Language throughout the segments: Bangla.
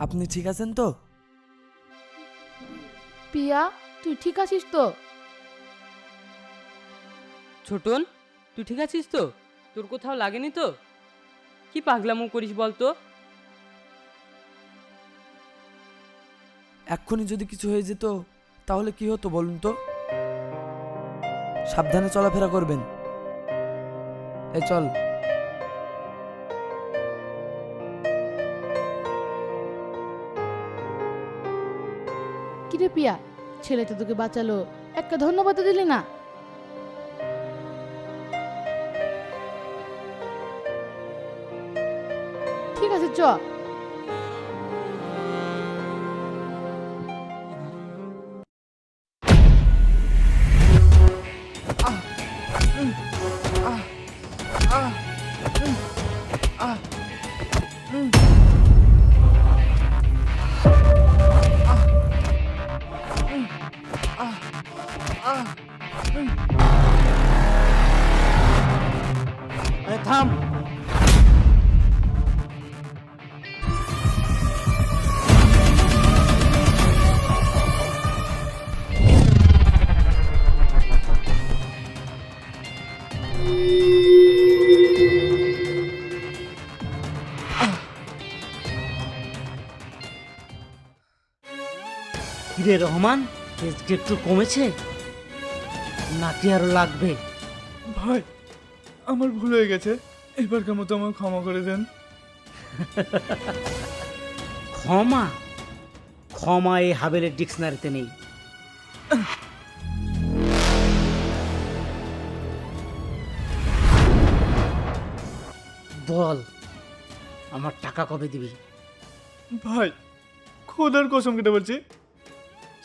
আপনি ঠিক আছেন তো? পিয়া, তুই ঠিক আছিস তো? ছোটন, তুই ঠিক আছিস তো? তোর কোথাও লাগেনি তো? কি পাগলামো করিস বলতো? এক্ষুনি যদি কিছু হয়ে যেত তাহলে কি হতো বলুন তো? সাবধানে চলাফেরা করবেন। এই চল। কিরে পিয়া, ছেলেটা তোকে বাঁচালো, একটা ধন্যবাদ তো দিলি না? ঠিক আছে, চ। থাম। কিরে রহমান, তেজ কি একটু কমেছে নাকি আরো লাগবে? ভাই, আমার ভুল হয়ে গেছে, এবারকার মতো আমাকে ক্ষমা করে দেন। ক্ষমা? ক্ষমা এই হাবেলের ডিকশনারিতে নেই। বল, আমার টাকা কবে দিবি? ভাই, খোদার কসম কেটে বলছি,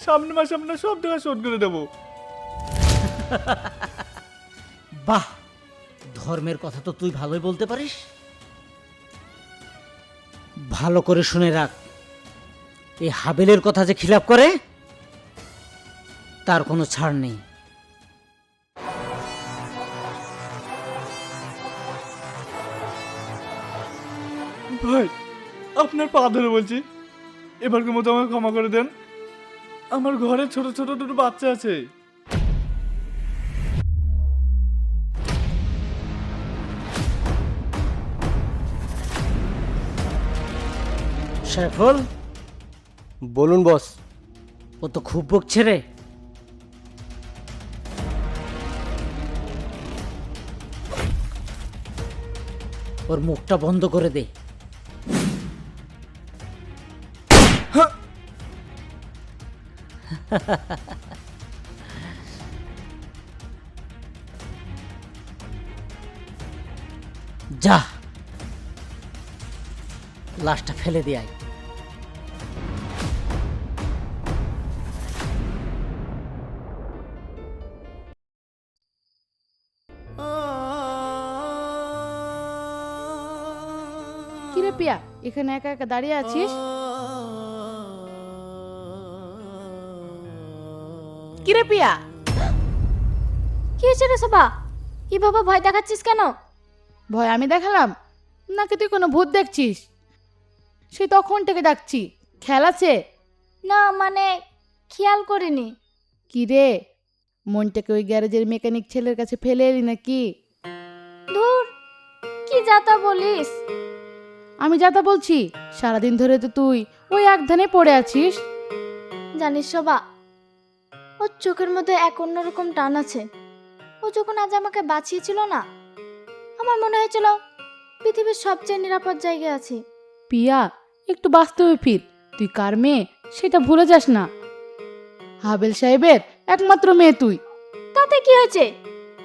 সামনের মাসে আপনার সব টাকা শোধ করে দেবো। বাহ, ধর্মের কথা তো তুই ভালোই বলতে পারিস। ভালো করে শুনে রাখ, এই হাবেলের কথা যে খিলাপ করে তার কোনো ছাড় নেই। ভাই, আপনার পা ধরে বলছি, এবারকার মতো আমাকে ক্ষমা করে দেন। আমার ঘরে ছোট ছোট দুটো বাচ্চা আছে। সাইফুল, বলুন বস। ও তো খুব বকছে রে। ওর মুখটা বন্ধ করে দে। যা, লাশটা ফেলে দিয়ে আয়। কিরে পিয়া, এখানে একা একা দাঁড়িয়ে আছিস? কিরে পিয়া? কি হয়েছে রে সবা? কি বাবা, ভয় দেখাচ্ছিস কেন? ভয় আমি দেখালাম নাকি তুই কোনো ভূত দেখছিস? সেই তখন থেকে ডাকছি, খেয়াল আছে? না মানে, খেয়াল করিনি। কি রে, মনটাকে ওই গ্যারেজের মেকানিক ছেলের কাছে ফেলে এলি নাকি? ধুর, কি যাতা বলিস। আমি যা তা বলছি, সারাদিন ধরে তো তুই ওই এক ধানে পড়ে আছিস। জানিস সবা, ওর চোখের মধ্যে এক অন্যরকম টান আছে। ও যখন আজ আমাকে বাঁচিয়েছিল না, আমার মনে হয়েছিল পৃথিবীর সবচেয়ে নিরাপদ জায়গায় আছে। পিয়া, একটু বাস্তবে ফির। তুই কার মেয়ে সেটা ভুলে যাস না। হাবেল সাহেবের একমাত্র মেয়ে তুই। তাতে কি হয়েছে?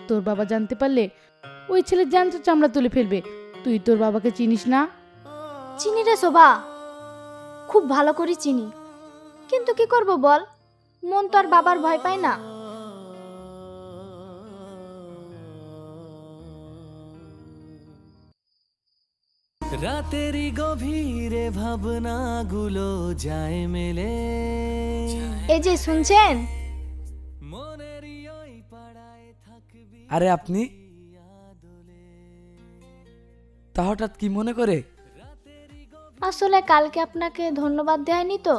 তোর বাবা জানতে পারলে ওই ছেলের জ্যান্ত চামড়া তুলে ফেলবে। তুই তোর বাবাকে চিনিস না? চিনি রে শোভা, খুব ভালো করে চিনি। কিন্তু কি করব বল, মন তো আর বাবার ভয় পায় না। রাতেরই গভীরে ভাবনাগুলো যায় মেলে। এই যে শুনছেন, মনেরই ওই পাড়ায় থাকবি। আরে আপনি তা হঠাৎ কি মনে করে? আসলে কালকে আপনাকে ধন্যবাদ দেয়নি তো,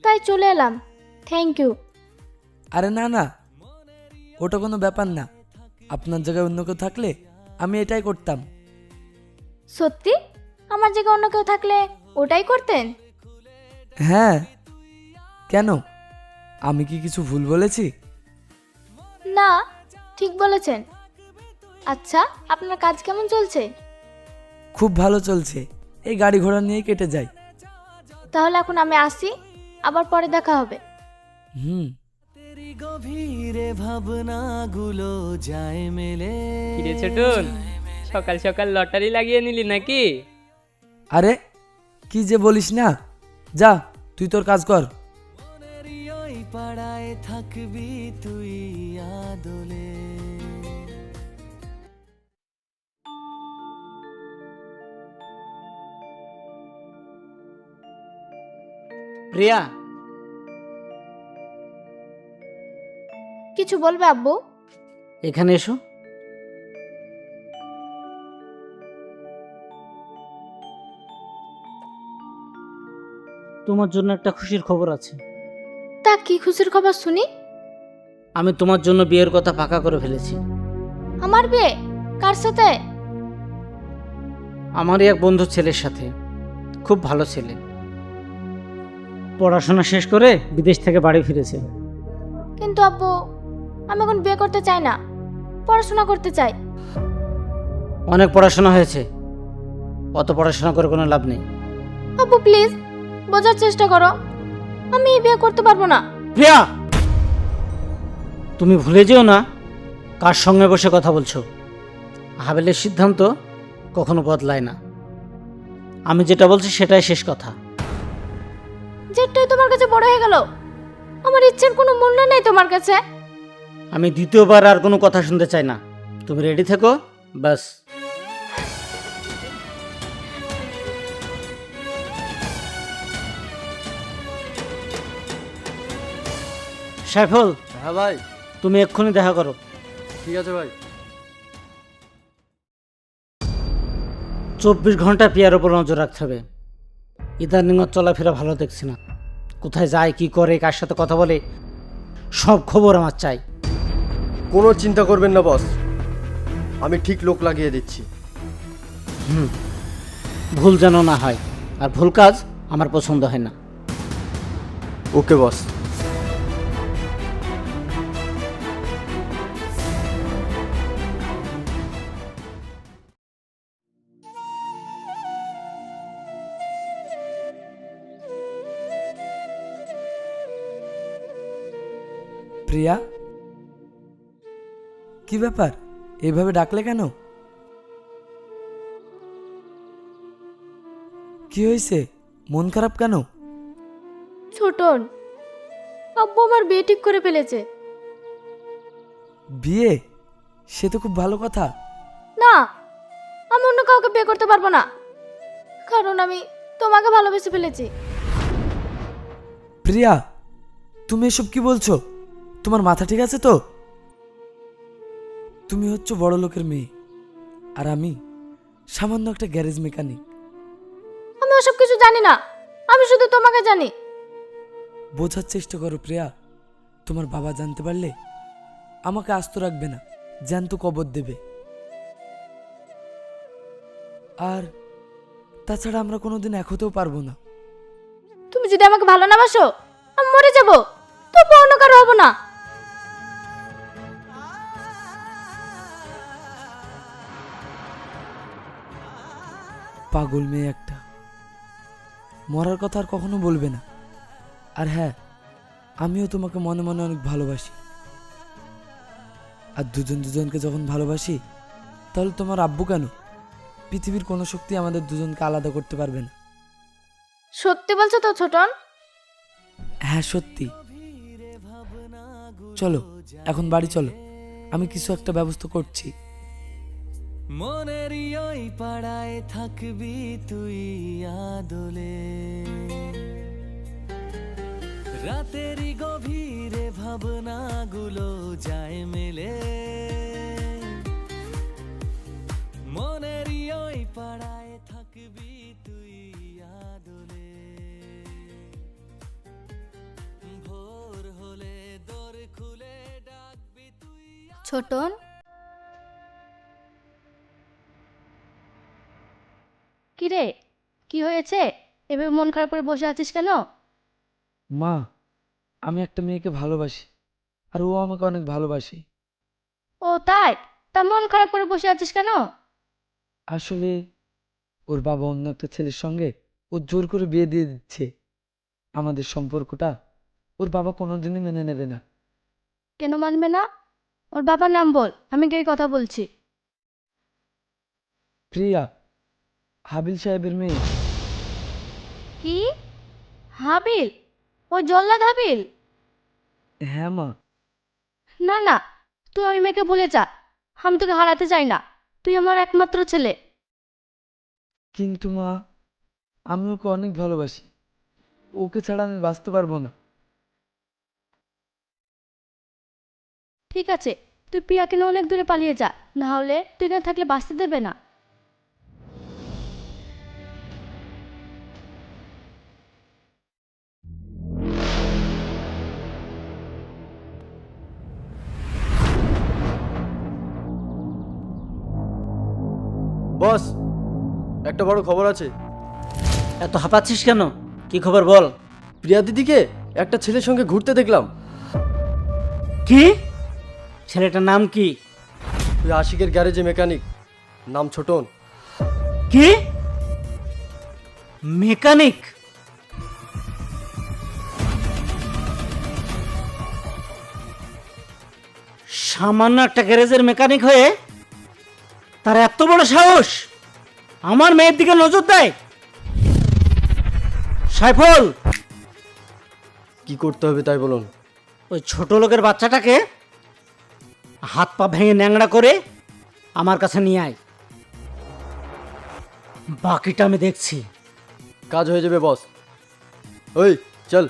তাই চলে এলাম। Thank you. আরে না না, ওটা কোনো ব্যাপার না। আপনার জায়গায় অন্য কেউ থাকলে আমি এটাই করতাম। সত্যি? আমার জায়গায় অন্য কেউ থাকলে ওটাই করতেন? হ্যাঁ, কেন? আমি কি কিছু ভুল বলেছি? না, ঠিক বলেছেন। আচ্ছা, আপনার কাজ কেমন চলছে? খুব ভালো চলছে, এই গাড়ি ঘোড়া নিয়েই কেটে যাই। তাহলে এখন আমি আসি, আবার পরে দেখা হবে। হুম। তেরি গভীরে ভাবনাগুলো যায় মেলে। কিরে ছোটন, সকাল সকাল লটারি লাগিয়ে নিলি নাকি? আরে কি যে বলিস না, যা তুই তোর কাজ কর। মনেরই ওই পাড়ায় থাকবি তুই আদলে। প্রিয়া, কিছু বলবে আব্বু? এখানে এসো। তোমার জন্য একটা খুশির খবর আছে। তা কি খুশির খবর শুনি? আমি তোমার জন্য বিয়ের কথা পাকা করে ফেলেছি। আমার বিয়ে? কার সাথে? আমারই এক বন্ধু ছেলের সাথে, খুব ভালো ছেলে। পড়াশোনা শেষ করে বিদেশ থেকে বাড়ি ফিরেছে। কিন্তু আব্বু, আমি এখন বিয়ে করতে চাই না, পড়াশোনা করতে চাই। অনেক পড়াশোনা হয়েছে, অত পড়াশোনা করে কোনো লাভ নেই। আব্বু প্লিজ, বোঝার চেষ্টা করো। আমি এই বিয়ে করতে পারবো না। প্রিয়া, তুমি ভুলে যেও না কার সঙ্গে বসে কথা বলছো। হাবেলের সিদ্ধান্ত কখনো বদলায় না। আমি যেটা বলছি সেটাই শেষ কথা। জেটটাই তোমার কাছে বড় হয়ে গেল, আমার ইচ্ছের কোনো মূল্য নেই তোমার কাছে। আমি দ্বিতীয়বার আর কোনো কথা শুনতে চাই না। তুমি রেডি থেকো, ব্যাস। সাইফুল, হ্যাঁ ভাই, তুমি এক্ষুনি দেখা করো। ঠিক আছে ভাই। 24 ঘন্টা পিয়ার ওপর নজর রাখতে হবে। ইদানিং ওর চলাফেরা ভালো দেখছি না। কোথায় যায়, কি করে, কার সাথে কথা বলে, সব খবর আমার চাই। কোনো চিন্তা করবেন না বস, আমি ঠিক লোক লাগিয়ে দিচ্ছি। ভুল যেন না হয়, আর ভুল কাজ আমার পছন্দ হয় না। ওকে বস। প্রিয়া, কি ব্যাপার, এইভাবে ডাকলে কেন? কি হয়েছে, মন খারাপ কেন? ছোটন, আব্বু আমার বিয়ে ঠিক করে ফেলেছে। বিয়ে? সে তো খুব ভালো কথা। না, আমি অন্য কাউকে বিয়ে করতে পারবো না, কারণ আমি তোমাকে ভালোবেসে ফেলেছি। প্রিয়া, তুমি এসব কি বলছো? তোমার মাথা ঠিক আছে তো? তুমি হচ্ছে বড় লোকের মেয়ে, আর আমি সামান্য একটা গ্যারেজ মেকানিক। আমি ওসব কিছু জানি না, আমি শুধু তোমাকে জানি। বোঝার চেষ্টা করো প্রিয়া, তোমার বাবা জানতে পারলে আমাকে আস্ত রাখবে না, জ্যান্ত কবর দেবে। আর তাছাড়া আমরা কোনোদিন এক হতেও পারবো না। তুমি যদি আমাকে ভালো না বাসো, আমি মরে যাব, তবু অন্য কারো হবো না। পাগল মেয়ে একটা, মরার কথা আর কখনো বলবে না। আর হ্যাঁ, আমিও তোমাকে মনে মনে অনেক ভালোবাসি। আর দুজন দুজনকে যখন ভালোবাসি, তাহলে তোমার আব্বু কেন, পৃথিবীর কোনো শক্তি আমাদের দুজনকে আলাদা করতে পারবে না। সত্যি বলছো তো ছোটন? হ্যাঁ সত্যি। চলো এখন বাড়ি চলো, আমি কিছু একটা ব্যবস্থা করছি। মনেরই ওই পাড়ায় থাকবি তুই আদলে। রাতেরই গভীরে ভাবনাগুলো যায় মেলে। মনেরই ওই পাড়ায় থাকবি তুই ছোটন, কি রে, কি হয়েছে? এভাবে মন খারাপ করে বসে আছিস কেন? মা, আমি একটা মেয়েকে ভালোবাসি আর ও আমাকে অনেক ভালোবাসে। ও তাই? তা মন খারাপ করে বসে আছিস কেন? আসলে ওর বাবা অন্য একটা ছেলের সঙ্গে ও জোর করে বিয়ে দিয়ে দিচ্ছে। আমাদের সম্পর্কটা ওর বাবা কোনোদিনই মেনে নেবে না। কেন মানবে না? ওর বাবার নাম বল, আমি গিয়ে কথা বলছি। প্রিয়া, হাবিল সাহেবের মেয়ে। কি? হাবিল? ওই জল্লাদ হাবিল? হ্যাঁ মা। না না, তুই ওই মেয়েকে ভুলে যা। আমি তোকে হারাতে চাই না, তুই আমার একমাত্র ছেলে। কিন্তু মা, আমি ওকে অনেক ভালোবাসি, ওকে ছাড়া আমি বাঁচতে পারবো না। ঠিক আছে, তুই প্রিয়াকে নিয়ে অনেক দূরে পালিয়ে যা, না হলে তুই এখানে থাকলে বাঁচতে দেবে না। বস, একটা বড় খবর আছে। এত হাঁপাচ্ছিস কেন? কি খবর বল। প্রিয়া দিদিকে একটা ছেলের সঙ্গে ঘুরতে দেখলাম। কি? ছেলেটার নাম কি? ওই আশিকের গ্যারেজে মেকানিক, নাম ছোটন। কি? মেকানিক? সামান্য একটা গ্যারেজের মেকানিক হয়ে তার এত বড় সাহস আমার মেয়ের দিকে নজর দেয়? সাইফুল, কি করতে হবে তাই বলুন। ওই ছোট লোকের বাচ্চাটাকে হাত পা ভেঙে ন্যাংড়া করে আমার কাছে নিয়ে আয়, বাকিটা আমি দেখছি। কাজ হয়ে যাবে বস। ওই চল।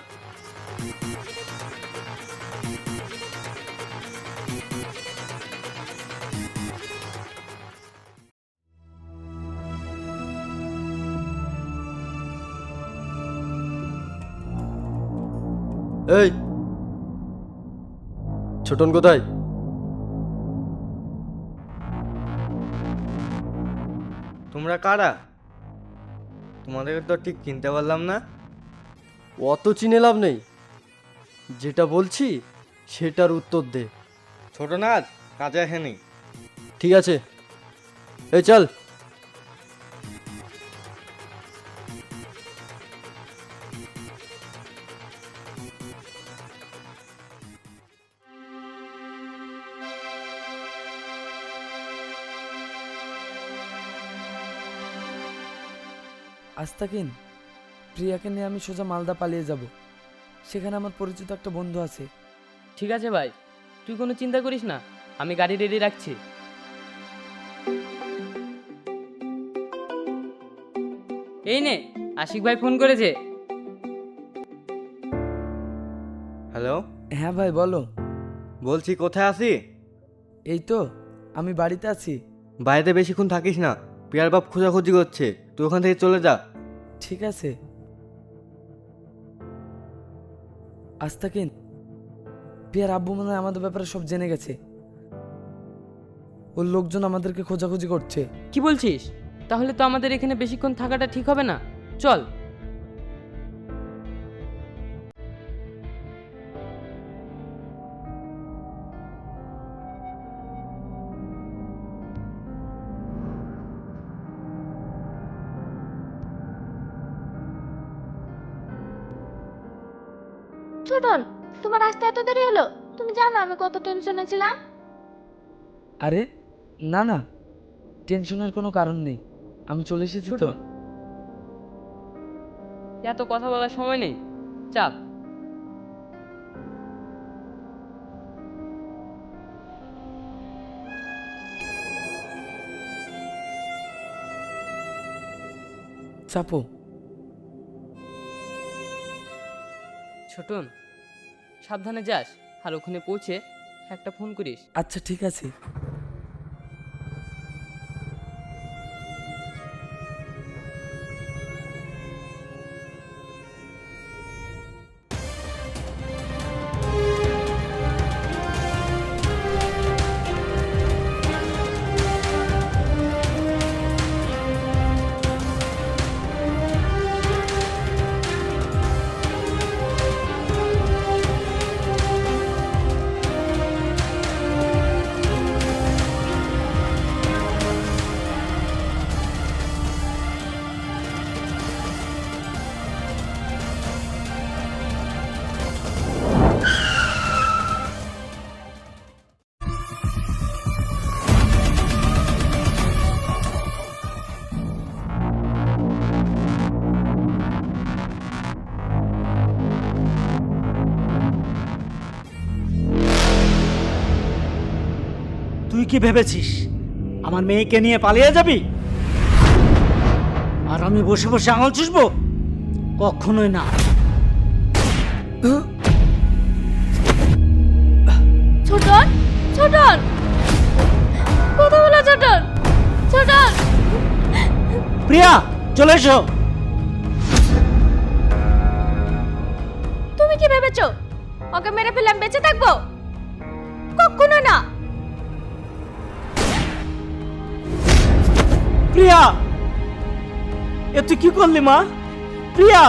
এই ছোটন কোথায়? তোমরা কারা? তোমাদেরকে তো ঠিক চিনতে পারলাম না। অত চিনে লাভ নেই, যেটা বলছি সেটার উত্তর দে। ছোট নাচ কাজে আসেনি। ঠিক আছে, এই চল। আস্তাকিন, প্রিয়াকে নিয়ে আমি সোজা মালদা পালিয়ে যাব। সেখানে আমার পরিচিত একটা বন্ধু আছে। ঠিক আছে ভাই, তুই কোনো চিন্তা করিস না, আমি গাড়ি রেডি রাখছি। এই নে, আশিক ভাই ফোন করেছে। হ্যালো, হ্যাঁ ভাই বলো। বলছি কোথায় আছি? এই তো আমি বাড়িতে আছি। বাড়িতে বেশিক্ষণ থাকিস না, পিয়ার বাপ খোঁজাখুঁজি করছে, তুই ওখান থেকে চলে যা। ঠিক আছে। আস্তাকিন, প্রিয়ার আব্বু মনে হয় আমাদের ব্যাপারে সব জেনে গেছে। ওর লোকজন আমাদেরকে খোঁজাখুঁজি করছে। কি বলছিস? তাহলে তো আমাদের এখানে বেশিক্ষণ থাকাটা ঠিক হবে না, চল। ছোটন, তোমার আসতে এত দেরি হলো? তুমি জানো আমি কত টেনশনে ছিলাম। আরে না না, টেনশনের কোনো কারণ নেই, আমি চলে এসেছি তো। এত কথা বলার সময় নেই, চাপ। চাপো। ছোটন, সাবধানে যাস, আর ওখানে পৌঁছে একটা ফোন করিস। আচ্ছা ঠিক আছে। তুই কি ভেবেছিস আমার মেয়েকে নিয়ে পালিয়ে যাবি আর আমি বসে বসে আঙুল চুষবো? কখনোই না। ছোটন, ছোটন, কথা বলো ছোটন, ছোটন। প্রিয়া, চলে এসো। তুমি কি ভেবেছো ওকে মেরে ফেলে আমি বেঁচে থাকবো? কখনো না। প্রিয়া, এ তুই কি করলি মা? প্রিয়া,